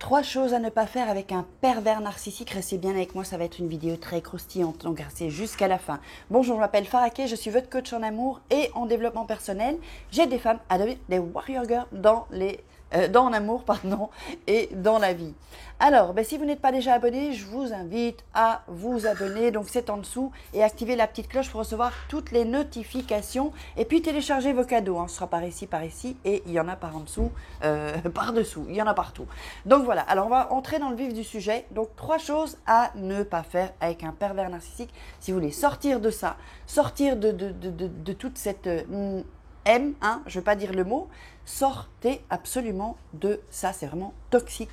3 choses à ne pas faire avec un pervers narcissique. Restez bien avec moi, ça va être une vidéo très croustillante, donc restez jusqu'à la fin. Bonjour, je m'appelle Faraké, je suis votre coach en amour et en développement personnel. J'aide des femmes à devenir des warrior girls dans l'amour et dans la vie. Alors, si vous n'êtes pas déjà abonné, je vous invite à vous abonner. Donc, c'est en dessous et activer la petite cloche pour recevoir toutes les notifications. Et puis, télécharger vos cadeaux. Ce sera par ici et il y en a par en dessous, par-dessous. Il y en a partout. Donc, voilà. Alors, on va entrer dans le vif du sujet. Donc, 3 choses à ne pas faire avec un pervers narcissique. Si vous voulez sortir de ça, sortir de toute cette... je ne vais pas dire le mot, sortez absolument de ça, c'est vraiment toxique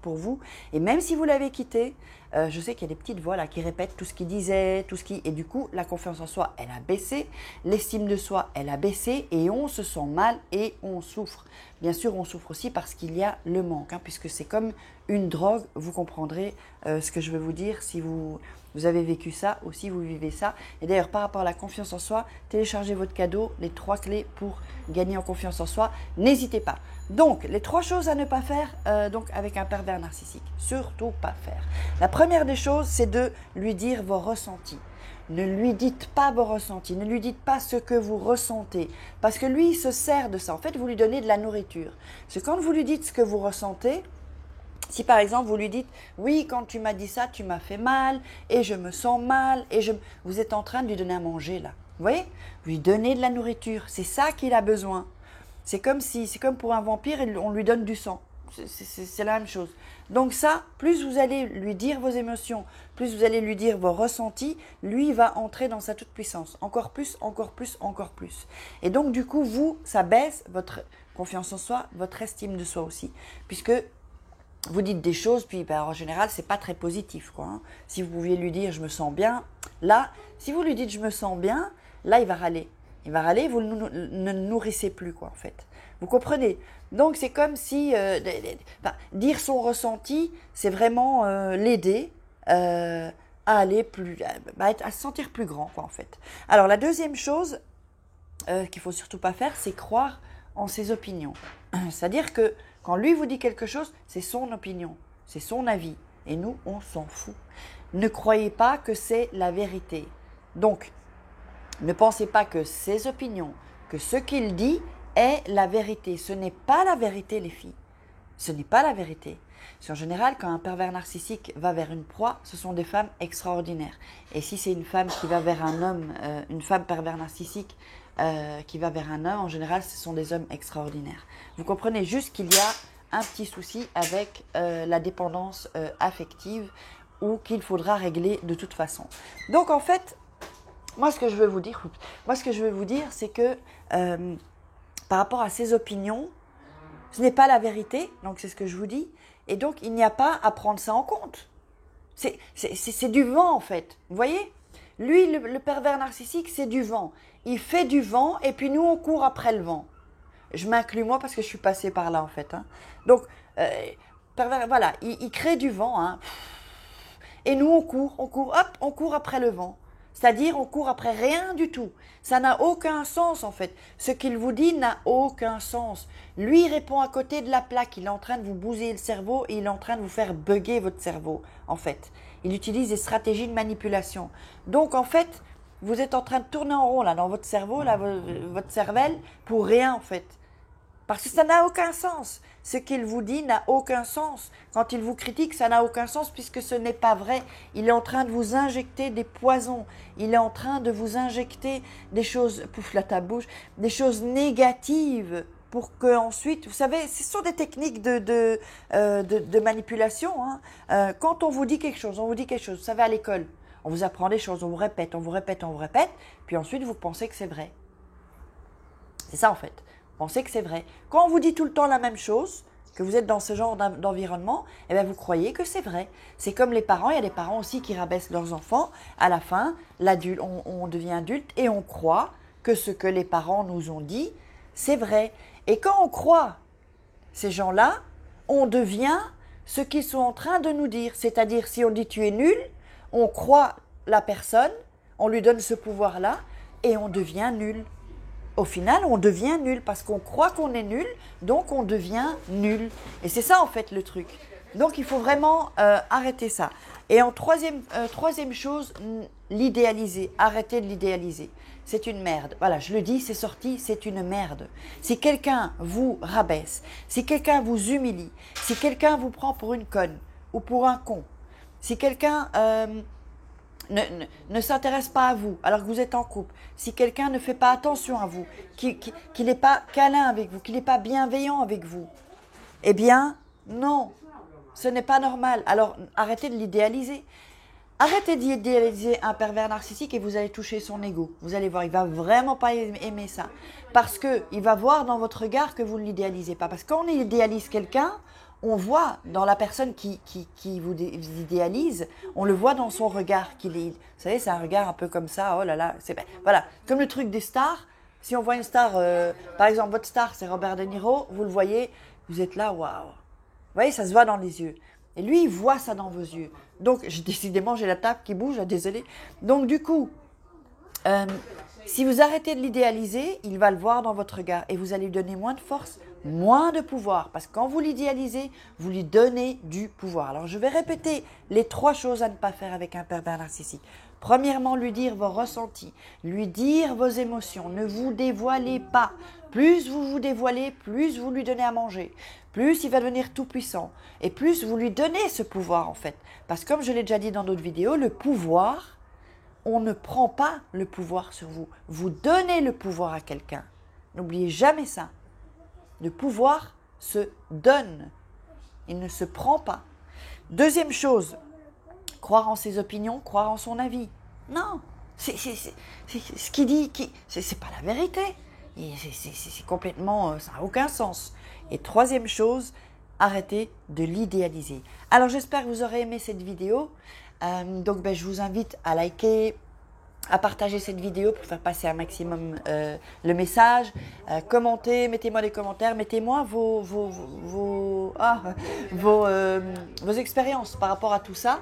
pour vous. Et même si vous l'avez quitté, je sais qu'il y a des petites voix là qui répètent tout ce qu'il disait, et du coup, la confiance en soi, elle a baissé, l'estime de soi, elle a baissé et on se sent mal et on souffre. Bien sûr, on souffre aussi parce qu'il y a le manque, puisque c'est comme une drogue, vous comprendrez ce que je veux vous dire si vous avez vécu ça ou si vous vivez ça. Et d'ailleurs, par rapport à la confiance en soi, téléchargez votre cadeau, les 3 clés pour gagner en confiance en soi. N'hésitez pas. Donc, les 3 choses à ne pas faire donc avec un pervers narcissique. Surtout pas faire. La première des choses, c'est de lui dire vos ressentis. Ne lui dites pas vos ressentis, ne lui dites pas ce que vous ressentez. Parce que lui, il se sert de ça. En fait, vous lui donnez de la nourriture. Parce que quand vous lui dites ce que vous ressentez, si par exemple vous lui dites « Oui, quand tu m'as dit ça, tu m'as fait mal et je me sens mal » vous êtes en train de lui donner à manger là. Vous voyez? Vous lui donnez de la nourriture. C'est ça qu'il a besoin. C'est comme pour un vampire, on lui donne du sang. C'est la même chose. Donc ça, plus vous allez lui dire vos émotions, plus vous allez lui dire vos ressentis, lui va entrer dans sa toute puissance. Encore plus. Et donc du coup, ça baisse votre confiance en soi, votre estime de soi aussi. Puisque vous dites des choses, puis en général, c'est pas très positif, Si vous pouviez lui dire « je me sens bien », là, si vous lui dites « je me sens bien », là, il va râler. Il va râler, vous ne le nourrissez plus, en fait. Vous comprenez? Donc, c'est comme si dire son ressenti, c'est vraiment l'aider à aller à se sentir plus grand, en fait. Alors, la deuxième chose qu'il faut surtout pas faire, c'est croire en ses opinions. C'est-à-dire que quand lui vous dit quelque chose, c'est son opinion, c'est son avis. Et nous, on s'en fout. Ne croyez pas que c'est la vérité. Donc, ne pensez pas que ses opinions, que ce qu'il dit est la vérité. Ce n'est pas la vérité, les filles. Ce n'est pas la vérité. Parce qu'en général, quand un pervers narcissique va vers une proie, ce sont des femmes extraordinaires. Et si c'est une femme qui va vers un homme, une femme pervers narcissique qui va vers un homme, en général, ce sont des hommes extraordinaires. Vous comprenez juste qu'il y a un petit souci avec la dépendance affective ou qu'il faudra régler de toute façon. Donc, en fait, moi, ce que je veux vous dire, c'est que par rapport à ses opinions, ce n'est pas la vérité, donc c'est ce que je vous dis, et donc il n'y a pas à prendre ça en compte. C'est du vent en fait, vous voyez? Lui, le pervers narcissique, c'est du vent. Il fait du vent et puis nous, on court après le vent. Je m'inclus moi parce que je suis passée par là en fait. Donc, pervers, voilà, il crée du vent. Et nous, on court après le vent. C'est-à-dire, on court après rien du tout. Ça n'a aucun sens, en fait. Ce qu'il vous dit n'a aucun sens. Lui, il répond à côté de la plaque. Il est en train de vous bousiller le cerveau et il est en train de vous faire bugger votre cerveau, en fait. Il utilise des stratégies de manipulation. Donc, en fait, vous êtes en train de tourner en rond, là, dans votre cerveau, là, votre cervelle, pour rien, en fait. Parce que ça n'a aucun sens. Ce qu'il vous dit n'a aucun sens. Quand il vous critique, ça n'a aucun sens puisque ce n'est pas vrai. Il est en train de vous injecter des poisons. Il est en train de vous injecter des choses, pouf, là ta bouche, des choses négatives pour que ensuite, vous savez, ce sont des techniques de manipulation. Quand on vous dit quelque chose, vous savez, à l'école, on vous apprend des choses, on vous répète, puis ensuite vous pensez que c'est vrai. C'est ça en fait. Pensez que c'est vrai. Quand on vous dit tout le temps la même chose, que vous êtes dans ce genre d'environnement, eh bien vous croyez que c'est vrai. C'est comme les parents, il y a des parents aussi qui rabaissent leurs enfants. À la fin, on devient adulte et on croit que ce que les parents nous ont dit, c'est vrai. Et quand on croit ces gens-là, on devient ce qu'ils sont en train de nous dire. C'est-à-dire, si on dit tu es nul, on croit la personne, on lui donne ce pouvoir-là et on devient nul. Au final, on devient nul parce qu'on croit qu'on est nul, donc on devient nul. Et c'est ça en fait le truc. Donc, il faut vraiment arrêter ça. Et en troisième chose, l'idéaliser. Arrêtez de l'idéaliser. C'est une merde. Voilà, je le dis, c'est sorti, c'est une merde. Si quelqu'un vous rabaisse, si quelqu'un vous humilie, si quelqu'un vous prend pour une conne ou pour un con, si quelqu'un ne s'intéresse pas à vous alors que vous êtes en couple, si quelqu'un ne fait pas attention à vous, qu'il n'est pas câlin avec vous, qu'il n'est pas bienveillant avec vous, eh bien, non, ce n'est pas normal. Alors, arrêtez de l'idéaliser. Arrêtez d'idéaliser un pervers narcissique et vous allez toucher son ego. Vous allez voir, il va vraiment pas aimer ça. Parce qu'il va voir dans votre regard que vous ne l'idéalisez pas. Parce que quand on idéalise quelqu'un, on voit dans la personne qui vous idéalise, on le voit dans son regard. Vous savez, c'est un regard un peu comme ça, oh là là. Voilà, comme le truc des stars. Si on voit une star, par exemple, votre star, c'est Robert De Niro, vous le voyez, vous êtes là, waouh. Vous voyez, ça se voit dans les yeux. Et lui, il voit ça dans vos yeux. Donc, décidément, j'ai la table qui bouge, désolé. Donc, du coup, si vous arrêtez de l'idéaliser, il va le voir dans votre regard. Et vous allez lui donner moins de force, moins de pouvoir. Parce que quand vous l'idéalisez, vous lui donnez du pouvoir. Alors, je vais répéter les 3 choses à ne pas faire avec un pervers narcissique. Premièrement, lui dire vos ressentis, lui dire vos émotions. Ne vous dévoilez pas. Plus vous vous dévoilez, plus vous lui donnez à manger. Plus il va devenir tout puissant. Et plus vous lui donnez ce pouvoir en fait. Parce que comme je l'ai déjà dit dans d'autres vidéos, le pouvoir, on ne prend pas le pouvoir sur vous. Vous donnez le pouvoir à quelqu'un. N'oubliez jamais ça. Le pouvoir se donne. Il ne se prend pas. Deuxième chose, croire en ses opinions, croire en son avis. Non, c'est ce qu'il dit, c'est pas la vérité. C'est complètement, ça n'a aucun sens. Et troisième chose, arrêtez de l'idéaliser. Alors j'espère que vous aurez aimé cette vidéo. Donc je vous invite à liker, à partager cette vidéo pour faire passer un maximum le message. Commentez, mettez-moi des commentaires, mettez-moi vos expériences par rapport à tout ça.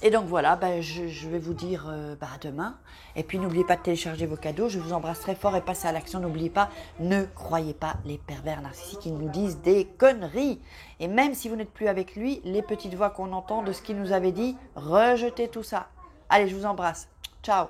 Et donc voilà, je vais vous dire à demain. Et puis n'oubliez pas de télécharger vos cadeaux. Je vous embrasse très fort et passez à l'action. N'oubliez pas, ne croyez pas les pervers narcissiques qui nous disent des conneries. Et même si vous n'êtes plus avec lui, les petites voix qu'on entend de ce qu'il nous avait dit, rejetez tout ça. Allez, je vous embrasse. Ciao.